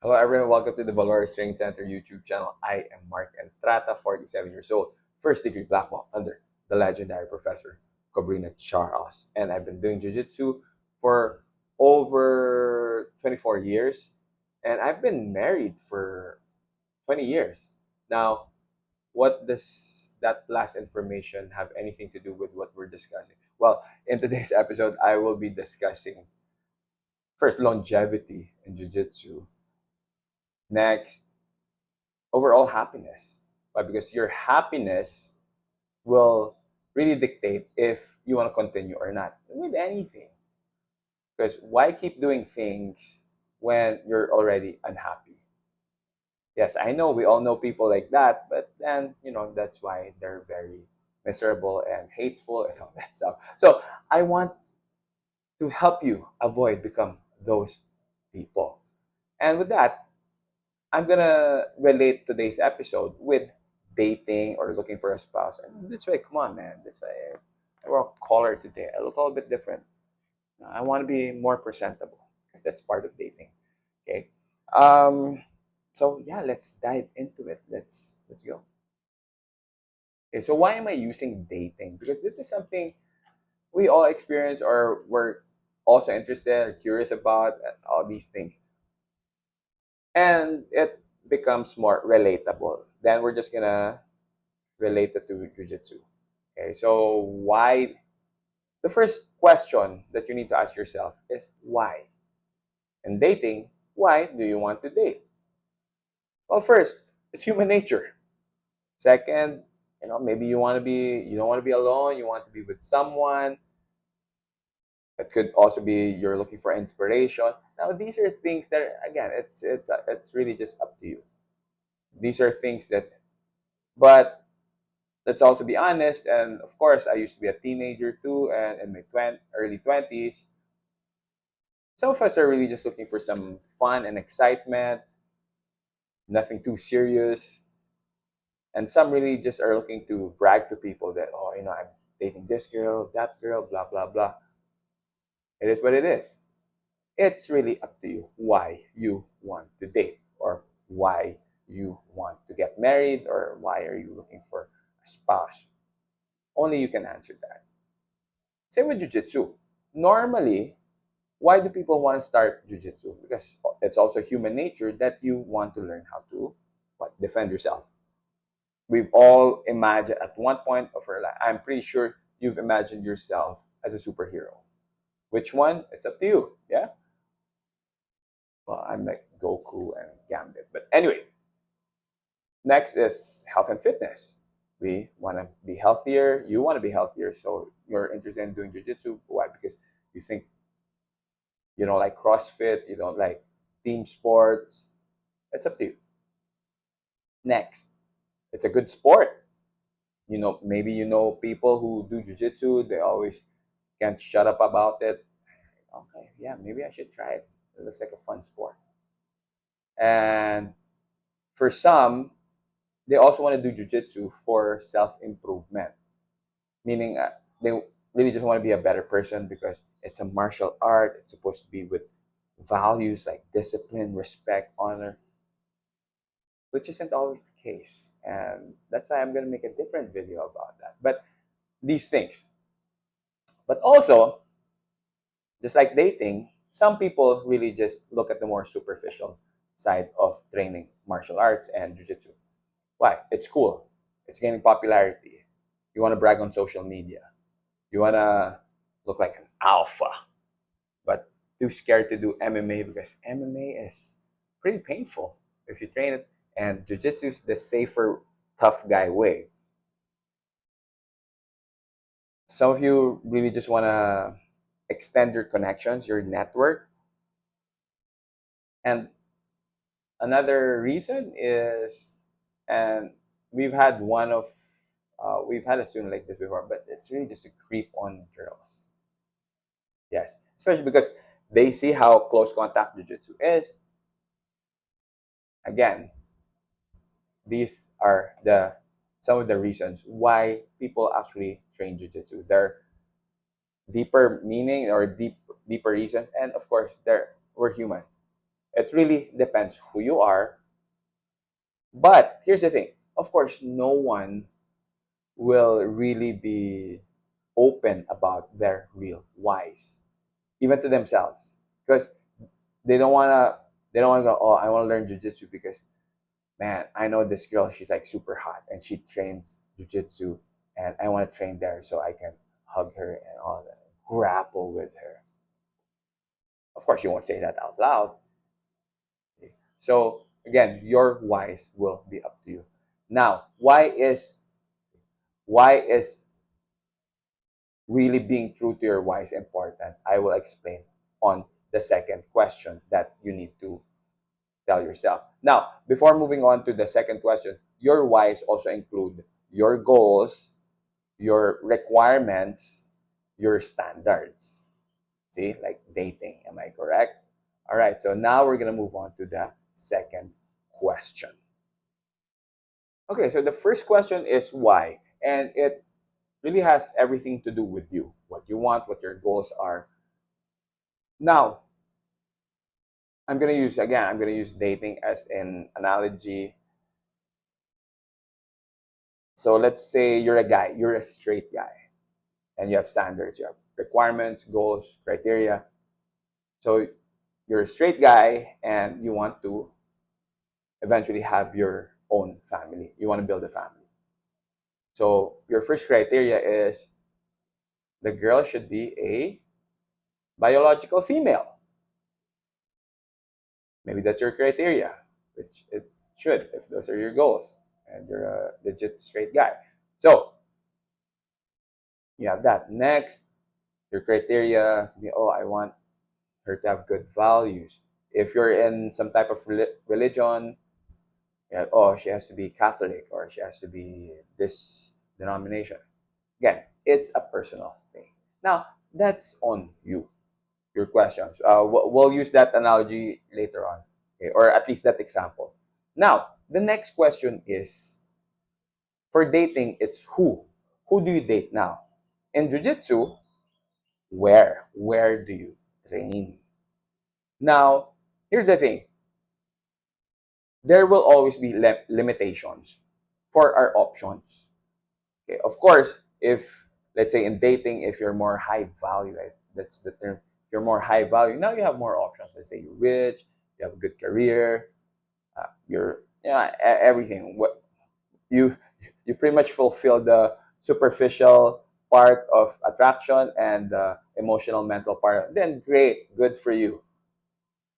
Hello everyone, welcome to the Valores Training Center YouTube channel. I am Mark Entrata, 47 years old, first degree black belt under the legendary Professor Cobrina Charles. And I've been doing Jiu-Jitsu for over 24 years. And I've been married for 20 years. Now, what does that last information have anything to do with what we're discussing? Well, in today's episode, I will be discussing first longevity in Jiu-Jitsu. Next, overall happiness. Why? Because your happiness will really dictate if you want to continue or not with anything. Because why keep doing things when you're already unhappy? Yes, I know we all know people like that, but then, that's why they're very miserable and hateful and all that stuff. So I want to help you avoid become those people. And with that, I'm gonna relate today's episode with dating or looking for a spouse. And that's why, come on, man. That's why I wore a collar today. I look a little bit different. I want to be more presentable because that's part of dating. Okay. Um. So yeah, let's dive into it. Let's go. Okay. So why am I using dating? Because this is something we all experience or we're also interested or curious about all these things, and it becomes more relatable. Then we're just gonna relate it to jujitsu. Okay, so why? The first question that you need to ask yourself is why? And dating, why do you want to date? Well, first, it's human nature. Second, maybe you don't want to be alone. You want to be with someone. It could also be you're looking for inspiration. Now, these are things that again, it's really just up to you. These are things that, but let's also be honest. And of course, I used to be a teenager too, and in my early 20s. Some of us are really just looking for some fun and excitement, nothing too serious. And some really just are looking to brag to people that, oh, I'm dating this girl, that girl, blah, blah, blah. It is what it is. It's really up to you why you want to date or why you want to get married or why are you looking for a spouse. Only you can answer that. Same with jiu-jitsu. Normally, why do people want to start jiu-jitsu? Because it's also human nature that you want to learn how to defend yourself. We've all imagined at one point of our life, I'm pretty sure you've imagined yourself as a superhero. Which one? It's up to you. Yeah? Well, I'm like Goku and Gambit. But anyway, next is health and fitness. We want to be healthier. You want to be healthier. So you're interested in doing jiu-jitsu. Why? Because you think you don't like CrossFit, you don't like team sports. It's up to you. Next, it's a good sport. Maybe people who do jujitsu, they always can't shut up about it. Okay, yeah, maybe I should try it. It looks like a fun sport. And for some, they also want to do jujitsu for self-improvement, meaning they really just want to be a better person because it's a martial art. It's supposed to be with values like discipline, respect, honor, which isn't always the case. And that's why I'm going to make a different video about that. But these things. But also, just like dating, some people really just look at the more superficial side of training martial arts and jiu-jitsu. Why? It's cool. It's gaining popularity. You want to brag on social media. You want to look like an alpha, but too scared to do MMA because MMA is pretty painful if you train it. And jiu-jitsu is the safer, tough guy way. Some of you really just want to extend your connections, your network. And another reason is, and we've had a student like this before, but it's really just to creep on girls. Yes, especially because they see how close contact jiu-jitsu is. Again, these are the some of the reasons why people actually train jiu-jitsu. There deeper meaning or deeper reasons, and of course, we're humans. It really depends who you are. But here's the thing. Of course, no one will really be open about their real whys, even to themselves, because they don't wanna they don't wanna go, oh, I wanna learn jujitsu because man, I know this girl, she's like super hot and she trains jujitsu and I wanna train there so I can hug her and all that, grapple with her. Of course you won't say that out loud. So again, your whys will be up to you. Now, why is really being true to your why is important? I will explain on the second question that you need to tell yourself. Now, before moving on to the second question, your whys also include your goals, your requirements, your standards. See, like dating. Am I correct? All right, so now we're going to move on to the second question. Okay, so the first question is why? And it really has everything to do with you, what you want, what your goals are. Now, I'm going to use dating as an analogy. So let's say you're a guy, you're a straight guy, and you have standards, you have requirements, goals, criteria. So you're a straight guy and you want to eventually have your own family. You want to build a family. So your first criteria is the girl should be a biological female. Maybe that's your criteria, which it should if those are your goals and you're a legit straight guy. So you have that. Next, your criteria, oh, I want her to have good values. If you're in some type of religion, oh, she has to be Catholic or she has to be this denomination. Again, it's a personal thing. Now, that's on you. Your questions. We'll use that analogy later on, okay? Or at least that example. Now, the next question is for dating, it's who? Who do you date now? In jiu-jitsu, where? Where do you train? Now, here's the thing. There will always be limitations for our options. Okay, of course, if let's say in dating, if you're more high value, right? That's the term. If you're more high value, now you have more options. Let's say you're rich, you have a good career, you're everything. What you you pretty much fulfill the superficial part of attraction and the emotional mental part. Then great, good for you.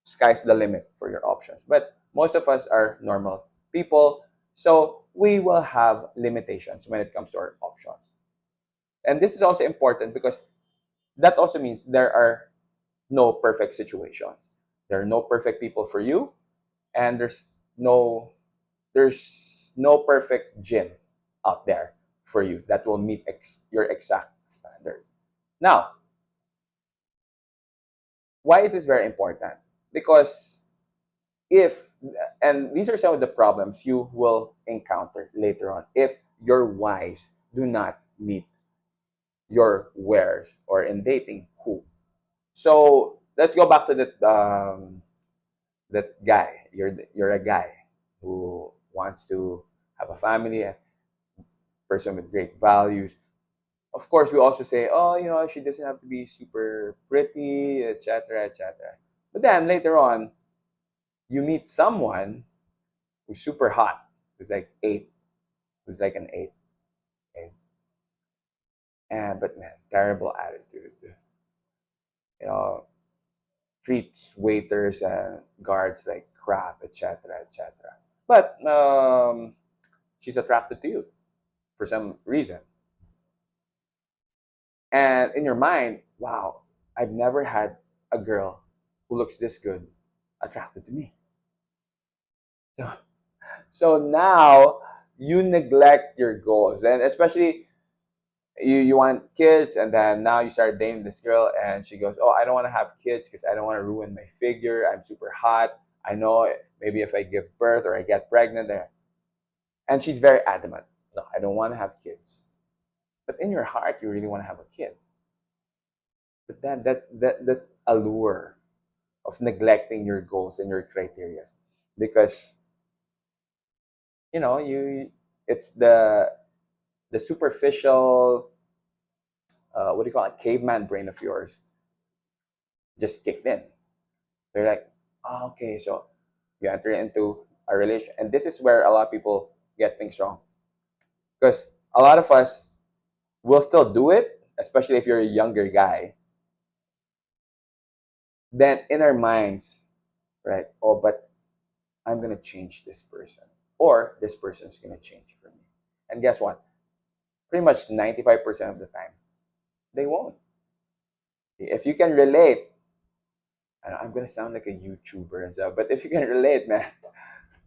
Sky's the limit for your options. But most of us are normal people, so we will have limitations when it comes to our options. And this is also important because that also means there are no perfect situations. There are no perfect people for you, and there's no perfect gym out there for you that will meet your exact standards. Now, why is this very important? Because if and these are some of the problems you will encounter later on if your whys do not meet your wheres or in dating who. So let's go back to that guy. You're a guy who wants to have a family, a person with great values. Of course, we also say, oh, she doesn't have to be super pretty, etc., etc. But then later on, you meet someone who's super hot, who's like eight, who's like an eight, okay? And but man, terrible attitude. You know, treats waiters and guards like crap, etc., etc. But she's attracted to you for some reason, and in your mind, wow, I've never had a girl who looks this good attracted to me. So, so now you neglect your goals, and especially you want kids, and then now you start dating this girl and she goes, oh, I don't want to have kids because I don't want to ruin my figure, I'm super hot, I know maybe if I give birth or I get pregnant there. And she's very adamant, no, I don't want to have kids, but in your heart you really want to have a kid. But then that allure of neglecting your goals and your criteria, because you it's the superficial, what do you call it, caveman brain of yours just kicked in. They're like, oh, okay, so you enter into a relation, and this is where a lot of people get things wrong, because a lot of us will still do it, especially if you're a younger guy. Then in our minds, right? Oh, but I'm gonna change this person, or this person's gonna change for me. And guess what? Pretty much 95% of the time, they won't. If you can relate, I'm gonna sound like a YouTuber and stuff, but if you can relate, man,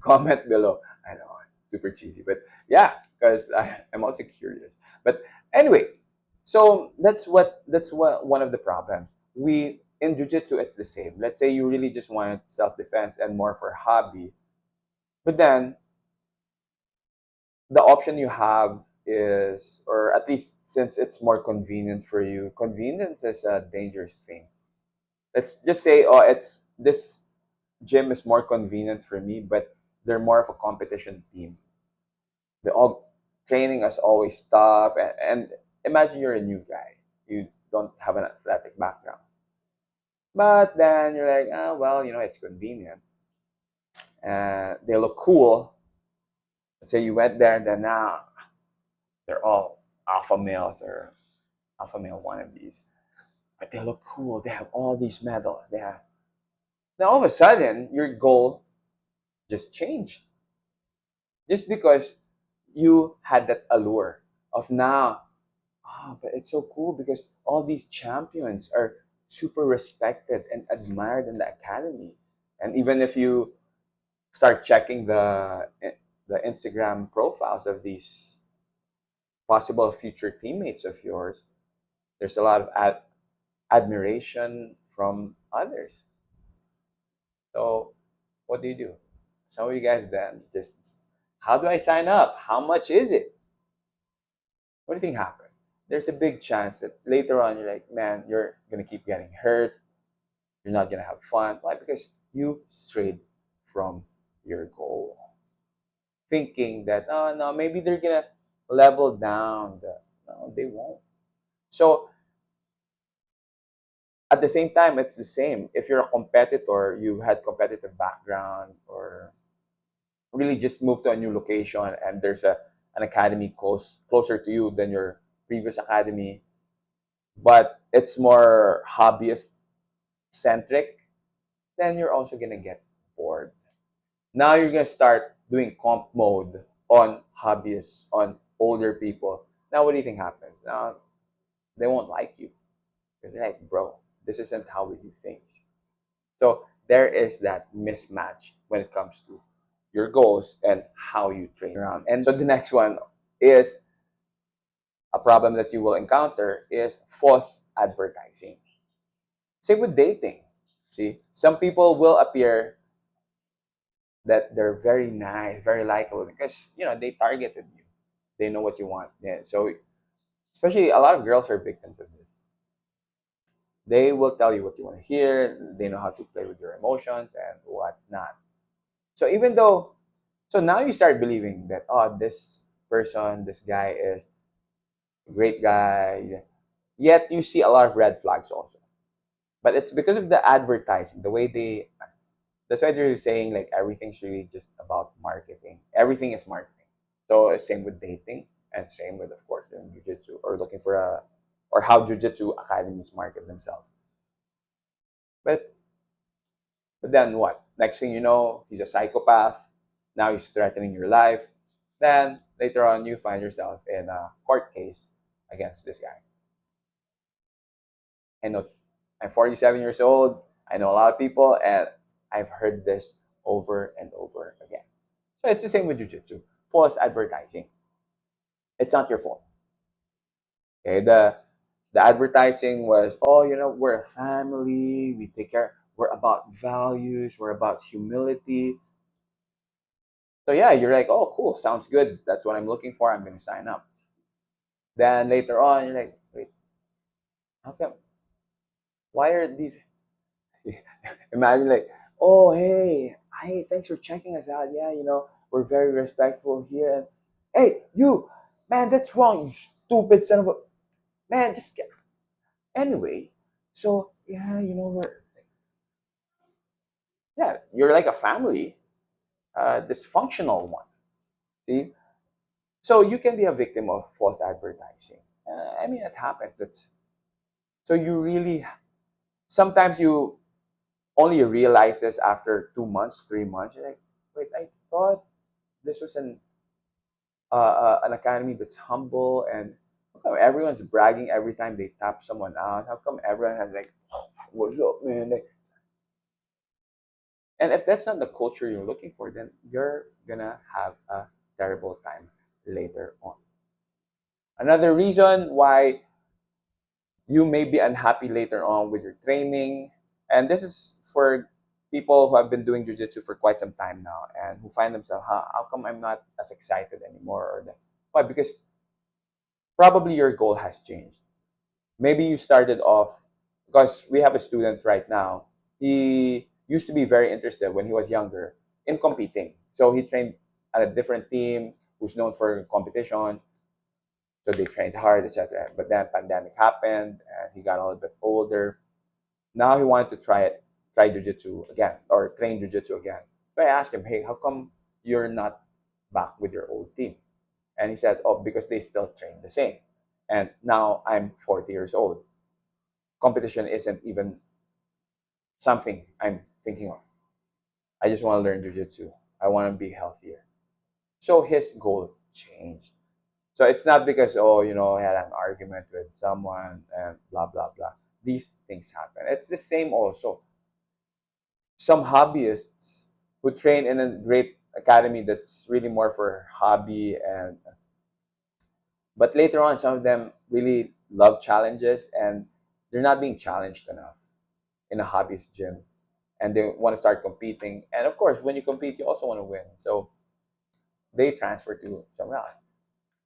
comment below. I know, super cheesy, but yeah, because I'm also curious. But anyway, so that's what one of the problems. We in jujitsu, it's the same. Let's say you really just wanted self defense and more for hobby, but then the option you have is, or at least since it's more convenient for you, convenience is a dangerous thing. Let's just say, oh, it's this gym is more convenient for me, but they're more of a competition team. The all training is always tough, and imagine you're a new guy, you don't have an athletic background, but then you're like, oh well, it's convenient and they look cool. Let's say you went there, and then now they're all alpha males or alpha male wannabes, but they look cool. They have all these medals. They have now all of a sudden your goal just changed, just because you had that allure of now. But it's so cool because all these champions are super respected and admired in the academy. And even if you start checking the Instagram profiles of these possible future teammates of yours, there's a lot of admiration from others. So what do you do? Some of you guys then just, how do I sign up? How much is it? What do you think happened? There's a big chance that later on you're like, man, you're gonna keep getting hurt. You're not gonna have fun. Why? Because you strayed from your goal, thinking that, oh no, maybe they're gonna level down. No, they won't. So at the same time, it's the same. If you're a competitor, you had competitive background, or really just moved to a new location, and there's an academy closer to you than your previous academy, but it's more hobbyist centric, then you're also gonna get bored. Now you're gonna start doing comp mode on hobbyists, on older people. Now what do you think happens? Now they won't like you because they're like, bro, this isn't how we do things. So there is that mismatch when it comes to your goals and how you train around. And so the next one is a problem that you will encounter is false advertising. Same with dating. See, some people will appear that they're very nice, very likable because they targeted you. They know what you want. Yeah. So especially a lot of girls are victims of this. They will tell you what you want to hear. They know how to play with your emotions and whatnot. So even though, so now you start believing that, oh, this person, this guy is a great guy. Yet you see a lot of red flags also. But it's because of the advertising, the way they. That's why they're saying like everything's really just about marketing. Everything is marketing. So same with dating, and same with, of course, in jiu-jitsu, or looking for or how jiu-jitsu academies market themselves. But but then what? Next thing you know, he's a psychopath. Now he's threatening your life. Then later on, you find yourself in a court case against this guy. I know I'm 47 years old. I know a lot of people, and I've heard this over and over again. So it's the same with jiu-jitsu. False advertising. It's not your fault. Okay, the advertising was, oh, we're a family, we take care, we're about values, we're about humility. So yeah, you're like, oh cool, sounds good. That's what I'm looking for. I'm gonna sign up. Then later on, you're like, wait, how come? Why are these? Imagine like, oh hey, thanks for checking us out. Yeah, we're very respectful here. Hey, you, man, that's wrong. You stupid son of a man. Just get anyway. So yeah, yeah, you're like a family, dysfunctional one. See, so you can be a victim of false advertising. I mean, it happens. It's so you really sometimes you only realize this after 2 months, 3 months. You're like, wait, I thought this was an academy that's humble, and how come everyone's bragging every time they tap someone out? How come everyone has like, oh, what's up, man? Like, and if that's not the culture you're looking for, then you're gonna have a terrible time later on. Another reason why you may be unhappy later on with your training, and this is for people who have been doing jiu-jitsu for quite some time now and who find themselves, how come I'm not as excited anymore? Why? Because probably your goal has changed. Maybe you started off because we have a student right now. He used to be very interested when he was younger in competing. So he trained at a different team who's known for competition. So they trained hard, etc. But then pandemic happened and he got a little bit older. Now he wanted to try jujitsu again or train jujitsu again. So I asked him, hey, how come you're not back with your old team? And he said, oh, because they still train the same. And now I'm 40 years old. Competition isn't even something I'm thinking of. I just want to learn jujitsu. I want to be healthier. So his goal changed. So it's not because, oh, I had an argument with someone and blah, blah, blah. These things happen. It's the same also. Some hobbyists who train in a great academy that's really more for hobby and but later on some of them really love challenges and they're not being challenged enough in a hobbyist gym and they want to start competing. And of course, when you compete, you also want to win. So they transfer to somewhere else.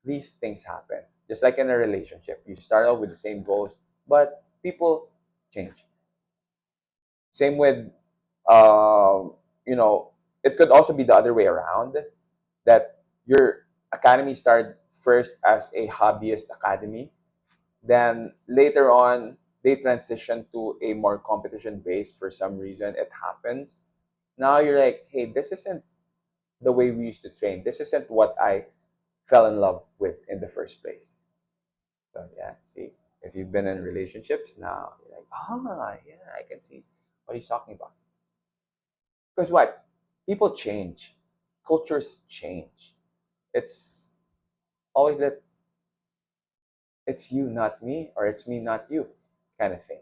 These things happen. Just like in a relationship, you start off with the same goals, but people change. Same with, um, you know, it could also be the other way around that your academy started first as a hobbyist academy. Then later on, they transition to a more competition based for some reason. It happens. Now you're like, hey, this isn't the way we used to train. This isn't what I fell in love with in the first place. So yeah, see, if you've been in relationships now, you're like, yeah, I can see what he's talking about. Because what? People change, cultures change. It's always that it's you, not me, or it's me, not you, kind of thing.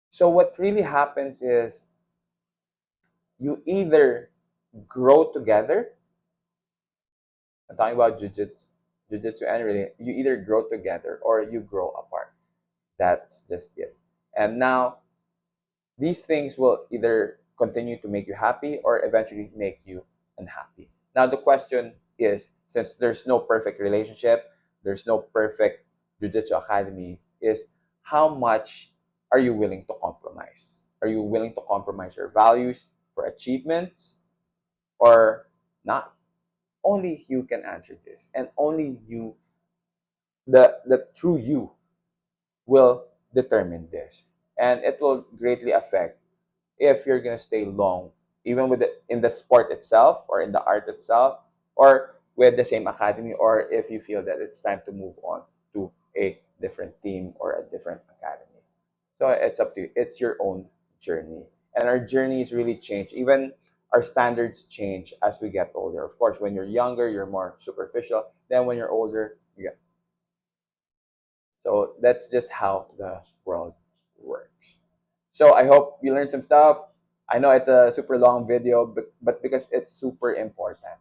So what really happens is you either grow together. I'm talking about jujitsu and really, you either grow together or you grow apart. That's just it. And now these things will either continue to make you happy or eventually make you unhappy. Now, the question is since there's no perfect relationship, there's no perfect Jiu-Jitsu Academy, is how much are you willing to compromise? Are you willing to compromise your values for achievements or not? Only you can answer this, and only you, the true you, will determine this, and it will greatly affect if you're gonna stay long, even with in the sport itself or in the art itself, or with the same academy, or if you feel that it's time to move on to a different team or a different academy. So it's up to you. It's your own journey, and our journeys really change. Even our standards change as we get older. Of course, when you're younger, you're more superficial. Then when you're older, you get so that's just how the world works. So I hope you learned some stuff. I know it's a super long video, but because it's super important.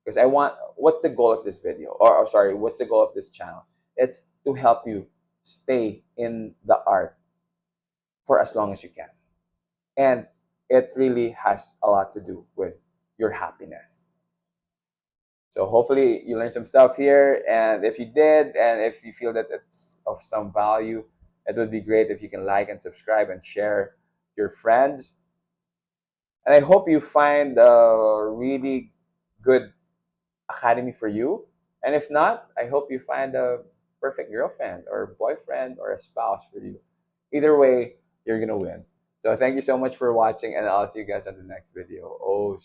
Because I want, what's the goal of this video? Or sorry, what's the goal of this channel? It's to help you stay in the art for as long as you can. And it really has a lot to do with your happiness. So hopefully you learned some stuff here. And if you did, and if you feel that it's of some value, it would be great if you can like and subscribe and share your friends. And I hope you find a really good academy for you. And if not, I hope you find a perfect girlfriend or boyfriend or a spouse for you. Either way, you're going to win. So thank you so much for watching, and I'll see you guys on the next video. Oh,